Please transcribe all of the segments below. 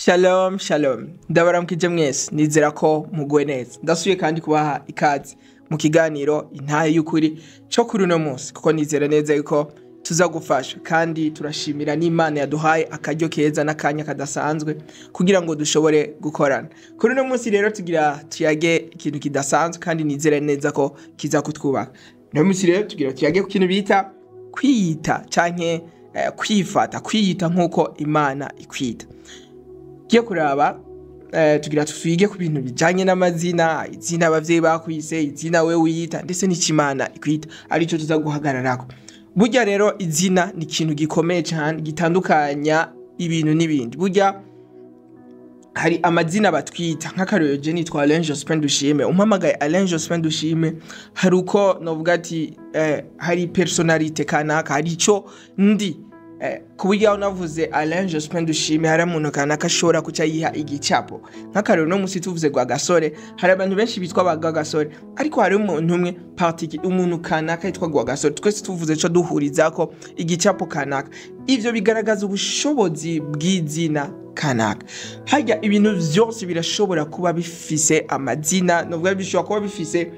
Shalom shalom ndabaramukije mwese nizera ko muguwe neza ndasubiye kandi kubaha ikaze mu kiganiro intahe y'ukuri cyo kuri uno munsi kuko nizera neza yuko tuzagufasha kandi turashimira n'Imana yaduhaye akaryo keza n'akanya kadasanzwe kugira ngo dushobore gukorana. Kuri uno munsi rero tugira tuyage ikintu kidasanzwe kandi nizera neza ko kiza kutwubaka. Uno munsi rero tugira tuyage ku kintu bita kwiyita canke kwiyita nkuko Imana ikwita. Kiye kuraba tugira twige ku bintu bijanye n'amazina, izina abavyeyi bakwise, izina we wiyita ndetse n'ikimana ikwita arico tuzaguhagararako. Burya rero izina ni ikintu gikomeye cyane gitandukanya ibintu n'ibindi. Burya hari amazina batwita nk'akarero je nitwa Alain Jospin Dushime, umpamagaye Alain Jospin Dushime hari uko novuga ati hari personality kanaka hari ico ndi kuburyo unavuze Alain Jospin Dushime hari umuntu kanaka ashobora kuca yiha igicapo. Nk'akarero no musi tuvuze gwa gasore hari abantu benshi bitwa baga gasore ariko hari umuntu umwe umuntu kanaka yitwa gwa gasore twese tuvuze co duhurizako igicapo kanaka. Ivyo bigaragaza ubushobozi bw'izina kanaka. Harya ibintu vyose birashobora kuba bifise amazina, novuga bishobora kuba bifise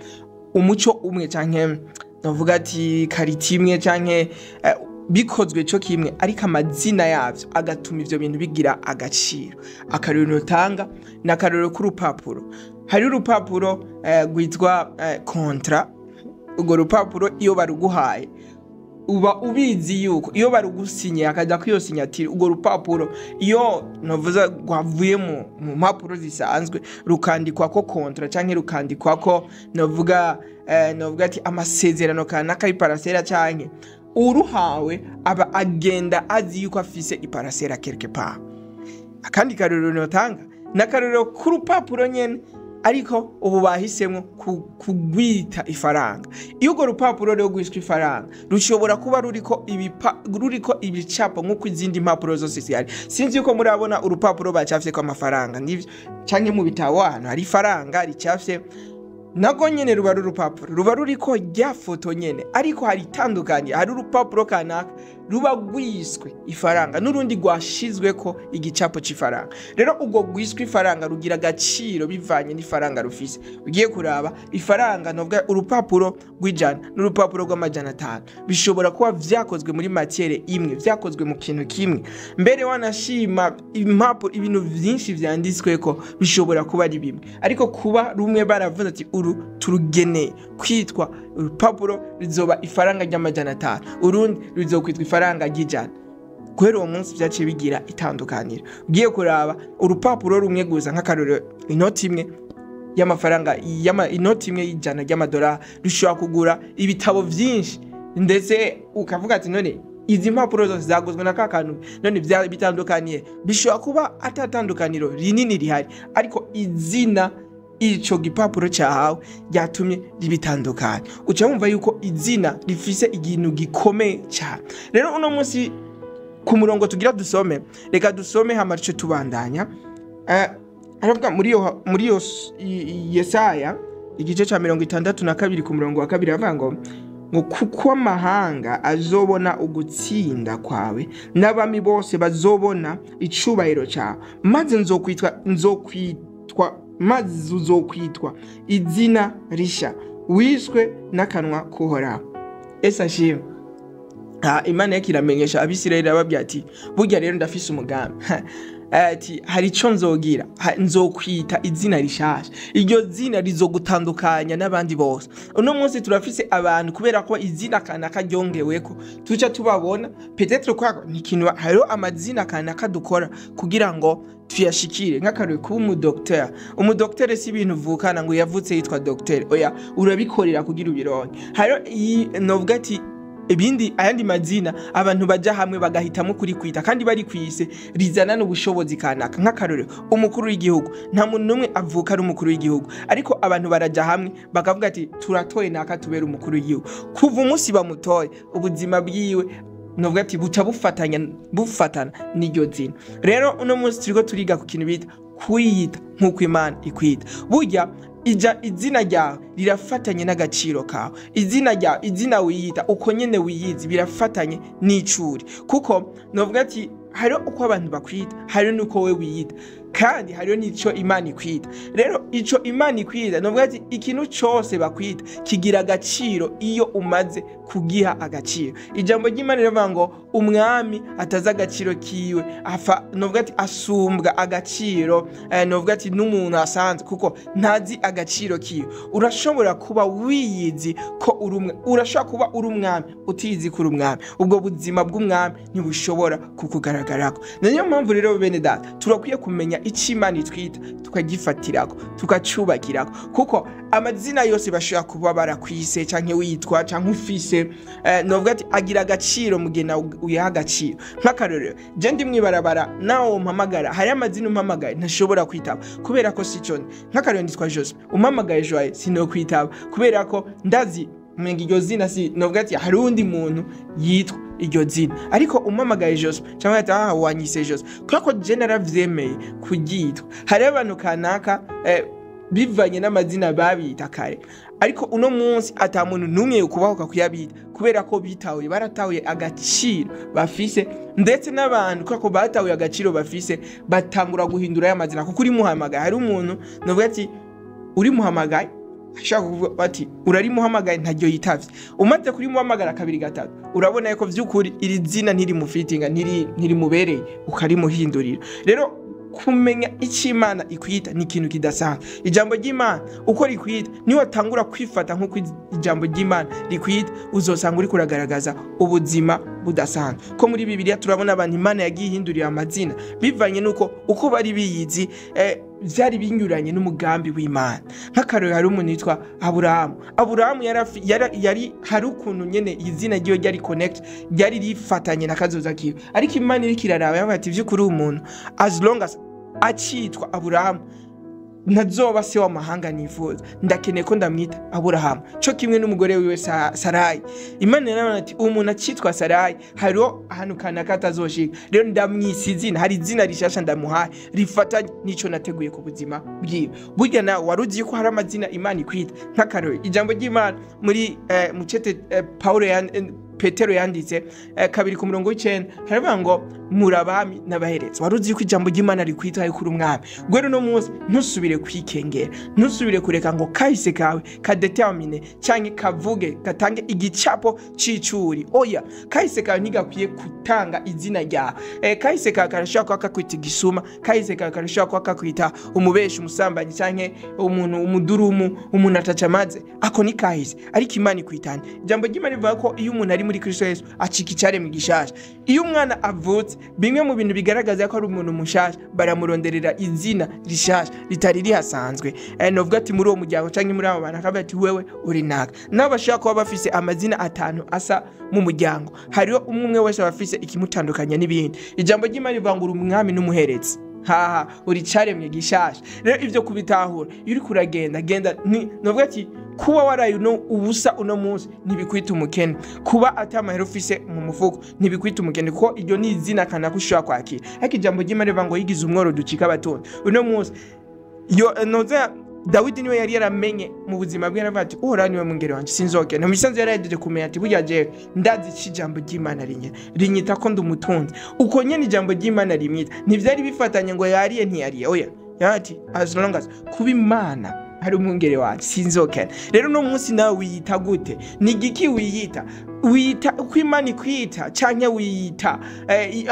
umuco umwe canke novuga ati kariti imwe canke bikozwe cyo kimwe ariko amazina yavyo agatuma ivyo bintu bigira agaciro. Akarero notanga na karero k'urupapuro. Hari urupapuro gwitwa contrat. Ugo rupapuro iyo baruguhaye uba ubizi yuko iyo barugusinye akaja kwiyo sinyatire ugo rupapuro iyo novuza gwavuye mu mpapuro zisanzwe rukandikwa ko contrat canke rukandikwa ko novuga ati amasezerano kanaka iparasera canke uruhawe aba agenda azi yuko afise iparasera quelque part. Akandi karero notanga na karero k'urupapuro nyene ariko ubu bahisemwo kugwita ifaranga. Iyo go rupapuro rero gwishwe ifaranga rushobora kuba ruriko ibicapo nkuko izindi mpapuro zose zihari. Sinzi yuko murabona urupapuro bacafye ko amafaranga ndivyo canke mu bitabo hano hari ifaranga ricafye nago nyene ruba rurupapuro ruba ruriko rya foto nyene ariko hari itandukanye. Hari urupapuro kanaka ruba gwiswe ifaranga n'urundi gwashizwe ko igicapo c'ifaranga. Rero ubwo gwiswe ifaranga rugira agaciro bivanye n'ifaranga rufise. Ugiye kuraba ifaranga novuga urupapuro rw'ijana n'urupapuro rw'amajana 5 bishobora kuba vyakozwe muri matiere imwe, vyakozwe mu kintu kimwe. Mbere wanashima impapuro ibintu vyinshi vyanditswe ko bishobora kuba ari bimwe ariko kuba rumwe baravuze ati uru turugene kwitwa urupapuro rizoba ifaranga ry'amajana 5 urundi rizokwitwa ifaranga ry'ijana. Kwero uwo munsi vyaciye bigira itandukaniro. Ugiye kuraba urupapuro rumwe guza nk'akarero inoti imwe y'amafaranga inoti imwe y'ijana ry'amadolari rushobora kugura ibitabo vyinshi ndetse ukavuga ati none izi mpapuro zose zaguzwe na kakantu none bitandukaniye. Bishobora kuba atatandukaniro rinini rihari ariko izina ico gipapuro cyahawe ryatumye ribitandukanye. Uca wumva yuko izina rifise igintu gikomeye cyane. Rero uno munsi ku murongo tugira dusome, reka dusome hamarice tubandanya. Aravuga muri yo Yesaya igice ca 62 ku murongo wa 2 avuga ngo kuko amahanga azobona ugutsinda kwawe n'abami bose bazobona icubahiro cyawe maze maze uzokwitwa izina risha wiswe n'akanwa kuhoraho. Ashimwe. Imana yakiramenyesha Abisirayeli ababwira ati burya rero ndafise umugambi ati hari ico nzogira nzokwita izina rishasha. Iryo zina rizogutandukanya n'abandi bose. Uno munsi turafise abantu kubera ko izina kanaka ryongeweko tuca tubabona peut-être kwako ni kintu hariho amazina kanaka dukora kugira ngo tuyashikire. Nk'akarero k'umudokteur. Umudokteur si ibintu vukana ngo yavutse yitwa docteur, oya urabikorera kugira ubironke. Hariho novuga ati ibindi ayandi mazina abantu baja hamwe bagahitamo kuri kwita kandi bari kwise rizana n'ubushobozi kanaka. Nk'akarero umukuru w'igihugu nta muntu numwe avuka ari umukuru w'igihugu ariko abantu baraja hamwe bakavuga ati turatoye naka tubera umukuru w'igihugu. Kuva umunsi bamutoye ubuzima bwiwe novuga ati buca bufatana n'iryo zina. Rero uno munsi turiko turiga ku kintu bita kwiyita nkuko Imana ikwita. Burya izina ryawe rirafatanye n'agaciro kawe. Izina wiyita uko nyene wiyizi birafatanye n'icuri kuko novuga ati hari uko abantu bakwita hari nuko we wiyita. kandi hariyo n'ico Imana ikwita. Rero ico Imana ikwita novuga ati ikintu cyose bakwita kigira agaciro iyo umaze kugiha agaciro. Ijambo ry'Imana rivuga ngo umwami ataza agaciro kiwe afa novuga ati asumbwa agaciro novuga ati n'umuntu asanzwe kuko ntazi agaciro kiwe. Urashobora kuba wiyizi ko urashobora kuba uri umwami utizi ko uri umwami, ubwo buzima bw'umwami ntibushobora kukugaragarako. Niyo mpamvu rero bene data turakwiye kumenya icyo Imana itwita tukagifatirako tukacubakirako, kuko amazina yose bashobora kuba barakwise canke witwa canke ufise novuga ati agira agaciro mugena uyaha agaciro. Nk'akarorero je ndi mwibarabara nawo mpamagara hari amazina umpamagaye ntashobora kwitaba kubera ko sicone. Nk'akarorero nditwa Jose umpamagaye Joye sinokwitaba kubera ko ndazi mwenga iryo zina si novuga ati hari undi muntu yitwa iryo zina, ariko umpamagaye Jose cyangwa ati wanyise Jose kuko je naravyemeye kugitwa. Hari abantu kanaka bivanye n'amazina babita kare, ariko uno munsi ata muntu numwe ukubaho kuyabita kubera ko bitahuye baratahuye agaciro bafise, ndetse n'abantu kuko batahuye agaciro bafise batangura guhindura ya mazina. Kuko uri muhamagaye hari umuntu novuga ati uri muhamagaye ashaka kuvuga ati urari muhamagaye ntajyo yitavye, umaze kuri muhamagara kabiri gatatu urabona ko vy'ukuri iri zina ntiri mufitinga ntiri mubereye ukarimuhindurira. Rero kumenya icyo Imana ikwita ni ikintu kidasanzwe. Ijambo ry'Imana uko rikwita niyo watangura kwifata nk'uko ijambo ry'Imana rikwita uzosanga uri kuragaragaza ubuzima budasanzwe. Ko muri Bibiliya turabona abantu Imana yagiye ihindurira amazina bivanye nuko uko bari biyizi byari binyuranye n'umugambi w'Imana. Nk'akarorero hari umuntu yitwa Aburahamu yari hari ukuntu nyene izina ryo ryari connect ryari rifatanye na kazoza kiwe, ariko Imana iri kiraraba yavuga ati vy'ukuri umuntu as long as acitwa Aburahamu ntazoba se w'amahanga nifuza, ndakeneye ko ndamwita Aburahamu cyo kimwe n'umugore wiwe Sarayi. Imana yarabona ati umuntu acitwa Sarayi hariho ahantu kanaka atazoshika, rero ndamwisa izina, hari izina rishasha ndamuhaye rifatanye n'ico nateguye ku buzima bwiwe. Burya nawe waruzi ko hari amazina Imana ikwita. Nk'akarorero ijambo ry'Imana muri mucete Petero yanditse 2:9 haravuga ngo murabami n'abaherezi. Waruzi ko ijambo ry'Imana rikwita ari kuri umwami. Gwero no munsi ntusubire kwikengera, ntusubire kureka ngo kahise kawe kadetermine canke kavuge gatange igicapo c'icuri. Oya, kahise kawe ntigakwiye kutanga izina ryawe. Kahise kawe karashaka kwita igisuma, kahise kawe karashaka kwita umubeshi, umusambanyi canke umuntu umudurumu, umuntu atacamaze. Ako ni kahise, ariko Imana ikwitanye. Ijambo ry'Imana rivuga ko iyo umuntu ari muri Kristo Yesu acika icyaremwe gishasha. Iyo umwana avutse bimwe mu bintu bigaragaza ko ari umuntu mushasha baramuronderera izina rishasha ritari rihasanzwe. Novuga ati muri uwo muryango canke muri abo bantu akavuga ati wewe uri naka. N'abashaka kuba bafise amazina 5 asa mu muryango, hariho umwe wese bafise ikimutandukanya n'ibindi. Ijambo ry'Imana rivuga ngo umwami n'umuherezi uri cyaremwe gishasha. Rero ivyo kubitahura iri kuragenda novuga ati kuba waraye ubusa uno munsi ntibikwita umukene, kuba atamahera ufise mu mufuko ntibikwita umukene, kuko iryo ni izina kana kushobora kwakira. Ariko ijambo ry'Imana rivuga ngo yigize umworo ducika abatonzi. Uno munsi noza Dawidi niwe yari yaramenye mu buzima bwe aravuga ati ora niwe mungere wanje sinzokena. Mumisanze yarahejeje kumenya ati burya je ndazi iki ijambo ry'Imana rinyita ko ndumutunzi. Uko nyene ijambo ry'Imana rimwita ntivyari bifatanye ngo yariye ntiyariye. Oya yati as long as kuba Imana hari umwungere wanje sinzokena. Rero no munsi nawe wiyita gute? Ni giki wiyita? Wiyita uko Imana ikwita canke wiyita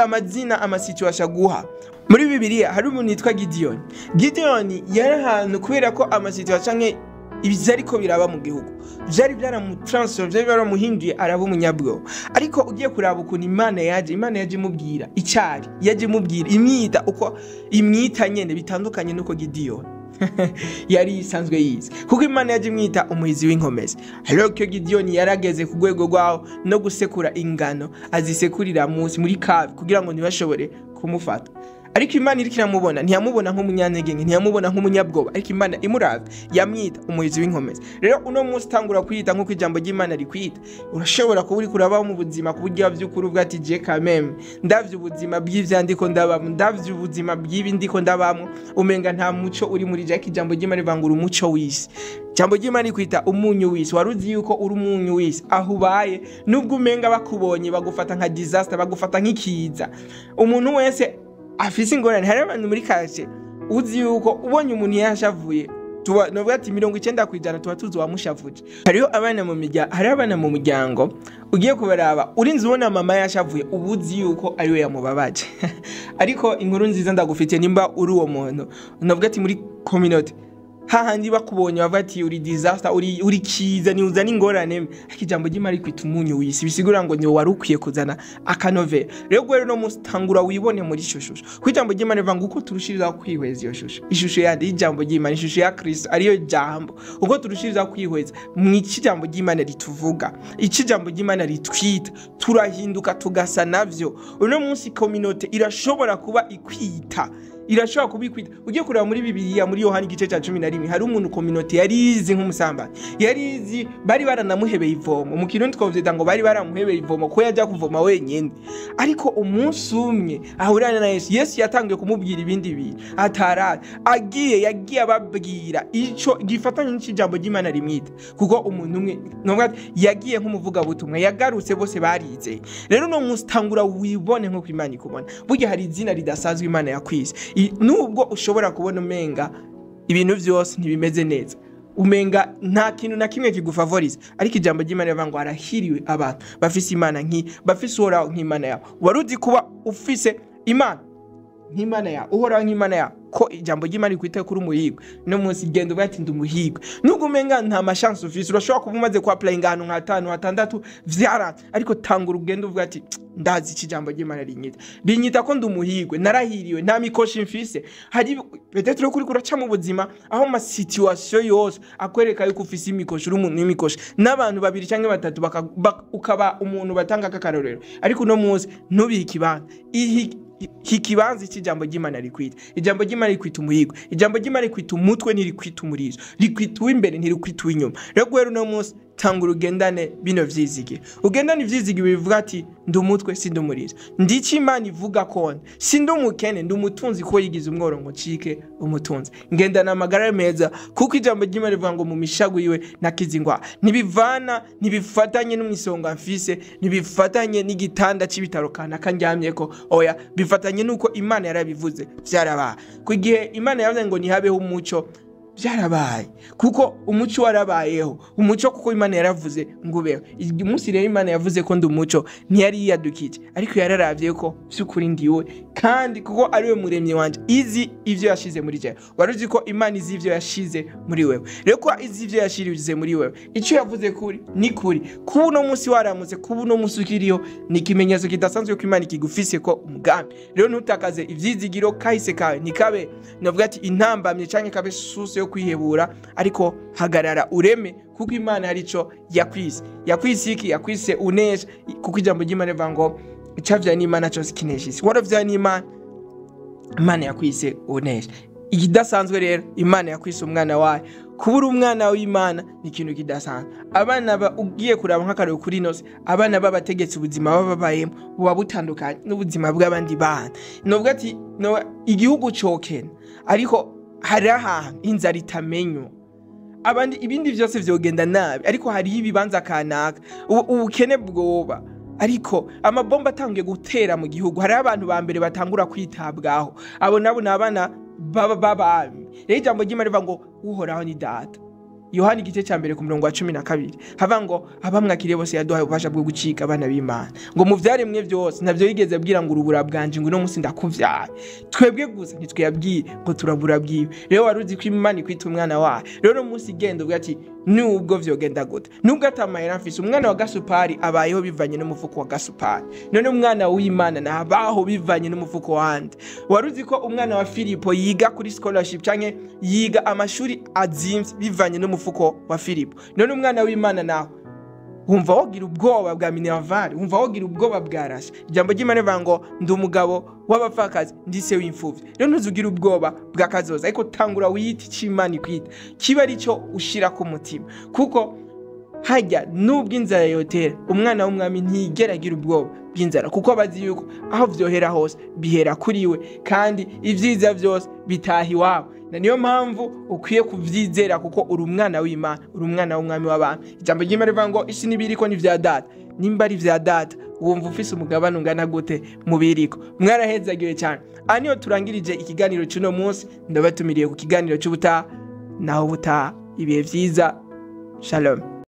amazina amasituation guha? Muri Bibiliya hari umuntu yitwa Gideon. Gideon yari ahantu kubera ko amasituation canke ibizariko biraba mu gihugu byari byaramutransfer, byari byaramuhinduye araba umunyabwo. Ariko ugiye kuraba ukuntu Imana yaje imubwira icyari, yaje imubwira imyita uko imyita nyene bitandukanye nuko Gideon yari isanzwe yize, kuko Imana yaje imwita umuhizi w'inkomezi. Rero cyo Gideon yarageze ku rwego rwaho no gusekura ingano azisekurira munsi muri kavi kugira ngo ntibashobore kumufata. Ariko Imana iri kiramubona, ntiyamubona nk'umunyantege nke, ntiyamubona nk'umunyabwoba, ariko Imana imurave yamwita umuhizi w'inkomezi. Rero uno munsi tangura kwita nk'uko ijambo ry'Imana rikwita. Urashobora kuba uri kurabaho mu buzima kuburyo by'ukuri ubwo ati je kameme ndavye ubuzima bw'ivyandiko ndabamo, ndavye ubuzima bw'ibindiko ndabamo, umenga nta muco uri muri je. Ijambo ry'Imana rivangura umuco w'isi. Ijambo ry'Imana rikwita umunyu w'isi. Waruzi yuko uri umunyu w'isi aho ubaye, nubwo umenga bakubonye bagufata nka disaster, bagufata nk'ikiza. Umuntu wese afise ingorane. Hari abantu muri kaje uzi yuko ubonye umuntu yashavuye novuga ati 90% tuba tuzi wamushavuje. Hariho abana mu muryango ugiye kubaraba urinzi ubona mama yashavuye ubuzi yuko ari we yamubabaje. Ariko inkuru nziza ndagufite nimba uri uwo muntu novuga ati muri community hahandi bakubonye bavuga ati uri disaster uri kiza ni uzana ingorane ariko ijambo ry'Imana rikwita umunyu w'isi bisigura ngo ni wari ukwiye kuzana akanovera. Rero gwero no mustangura wibone muri shusho ku ijambo ry'Imana rivuga uko turushiriza kwihweza iyo ishusho ya ijambo ry'Imana ishusho ya Kristo ariyo jambo uko turushiriza kwihweza mu ijambo ry'Imana rituvuga ijambo ry'Imana ritwita turahinduka tugasa navyo. Uno munsi community irashobora kuba ikwita irashobora kubikwita ugiye kureba muri Bibiliya muri Yohana igice cya 11 hari umuntu community yarizi nk'umusambani yarizi bari baranamuhebeye ivomo mu kirundi twavuze ngo bari baramuhebeye ivomo ko yajya kuvoma wenyine ariko umunsi umwe ahurana na Yesu yatangiye kumubwira ibindi bintu ataraje yagiye ababwira ico gifatanye n'ijambo ry'Imana rimwita kuko umuntu umwe nubwo yagiye nk'umuvuga butumwa yagarutse bose barize. Rero no mustangura wibone nko Imana ikubona burya hari izina ridasazwe Imana yakwise nubwo ushobora kubona umenga ibintu byose ntibimeze neza umenga nta kintu na kimwe kigufavoriza ariko ijambo ry'Imana rivuga ngo arahiriwe abantu bafise Imana bafise uhoraho nk'Imana yabo. Waruzi kuba ufise Imana nk'Imana yabo uhoraho nk'Imana yabo ko ijambo ry'Imana rikwita kuri umuhigwe no munsi gendo bati ndumuhigwe nubwo umenga nta machance ufise urashobora kuba umaze ku apply ahantu nka 5 6 vyara ariko tanga urugendo uvuga ati ndazi iki jambo ry'Imana rinyita ko ndumuhigwe narahiriwe nta mikoshi mfise hari peut-être kuri kuraca mu buzima aho ma situation yose akwereka yuko ufise imikoshi uri umuntu n'imikoshi n'abantu babiri cyangwa batatu ukaba umuntu batanga akakarorero ariko no munsi nubiha ikibanza hikibanza ijambo ry'Imana rikwita ijambo ry'Imana rikwita umuhigwe ijambo ry'Imana rikwita umutwe nirikwita umurizo rikwita uw'imbere ntirikwita uw'inyuma. Rero no munsi tanga urugendane bino vyizige ugendane ivyizige bivuga ati ndi umutwe sindi umurizo ndici Imana ivuga ko sindi umukene ndi umutunzi ko yigize umworongo cike umutunzi ngendana amagara meza kuko ijambo ry'Imana rivuga ngo mu mishago yiwe nakizingwa ntibifatanye n'umwisonga mfise ntibifatanye n'igitanda c'ibitaro kana kandyamye ko oya bifatanye nuko Imana yarabivuze vyarabaye ku gihe Imana yavuze ngo nihabeho umuco byarabaye kuko umuco warabayeho umuco kuko Imana yaravuze ngubeho umunsi rero Imana yavuze ko ndi umuco ntiyari yadukije ariko yararavye ko byukuri ndiwe kandi kuko ari we muremye wanje izi ivyo yashize muri je waruzi ko Imana izi ivyo yashize muri wewe rero ko izi ivyo yashirize muri wewe ico yavuze kuri ni kuri kuno munsi waramutse kuno munsi ukiriyo ni kimenyetso kidasanzwe ko Imana ikigufise ko umugambi. Rero ntutakaze ivyizigiro kahise kawe nikabe navuga ati intambamye canke kabe suse kwihebura ariko hagarara ureme kuko Imana yarico yakwise iki yakwise unesha kuko ijambo ry'Imana rivuga ngo icavya n'Imana cyose kineshisi waravya n'Imana Imana yakwise unesha ikidasanzwe. Rero Imana yakwise umwana wayo kubura umwana w'Imana ni ikintu kidasanzwe. Abana ugiye kuraba nk'akarero kuri nose abana babategetse ubuzima bababayemo buba butandukanye n'ubuzima bw'abandi bana novuga ati igihugu cokena ariko hari ahantu inzara itamenyo abandi ibindi byose vyogenda nabi ariko hari ibibanza kanaka ubukene bwoba ariko amabomba atangiye gutera mu gihugu hari abantu ba mbere batangura kwitabwaho abo nabo nabana baba rero ijambo ry'Imana rivuga ngo uhoraho ni data Yohana igice cya mbere ku murongo wa 12 hava ngo abamwakiriye bose yaduhaye ububasha bwo gucika abana b'Imana ngo muvyaremwe byose navyo yigeze abwira ngo urubura bwanje ngo no munsi ndakuvyaye twebwe gusa ntitweyabwiye ngo turabura bwiwe. Rero waruzi ko Imana ikwita umwana wayo rero munsi gendo bwa ati nubwo vyogenda gute nubwo atamahera mfise umwana wa gasupari abayeho bivanye n'umufuko wa gasupari none umwana w'Imana nabaho bivanye n'umufuko wande. Waruzi ko umwana wa Filipo yiga kuri scholarship canke yiga amashuri azimvye bivanye n'umufuko wa Filipo none umwana w'Imana naho wumva wogira ubwoba bwa Minerval wumva wogira ubwoba bwa Rasha. Ijambo ry'Imana rivuga ngo ndi umugabo w'abapfakazi ndise w'imfuvyi rero ntuzugira ubwoba bwa kazoza ariko tangura wiyita c'Imana ikwita kiba arico ushira ku mutima kuko hajya nubwo inzara yotera umwana w'umwami ntigeragira ubwoba bw'inzara kuko abazi yuko aho vyohera hose bihera kuri we kandi ivyiza vyose bitaha iwabo na niyo mpamvu ukwiye kuvyizera kuko uri umwana w'Imana uri umwana w'umwami w'abantu. Ijambo ry'Imana rivuga ngo isi nibiriko ni vya data nimba ari vya data wumva ufise umugabane ungana gute mubiriko mwarahezagiwe cyane aha niho turangirije ikiganiro cy'uno munsi, ndabatumiriye ku kiganiro cy'ubutaha, naho ubutaha ibihe vyiza. Shalom.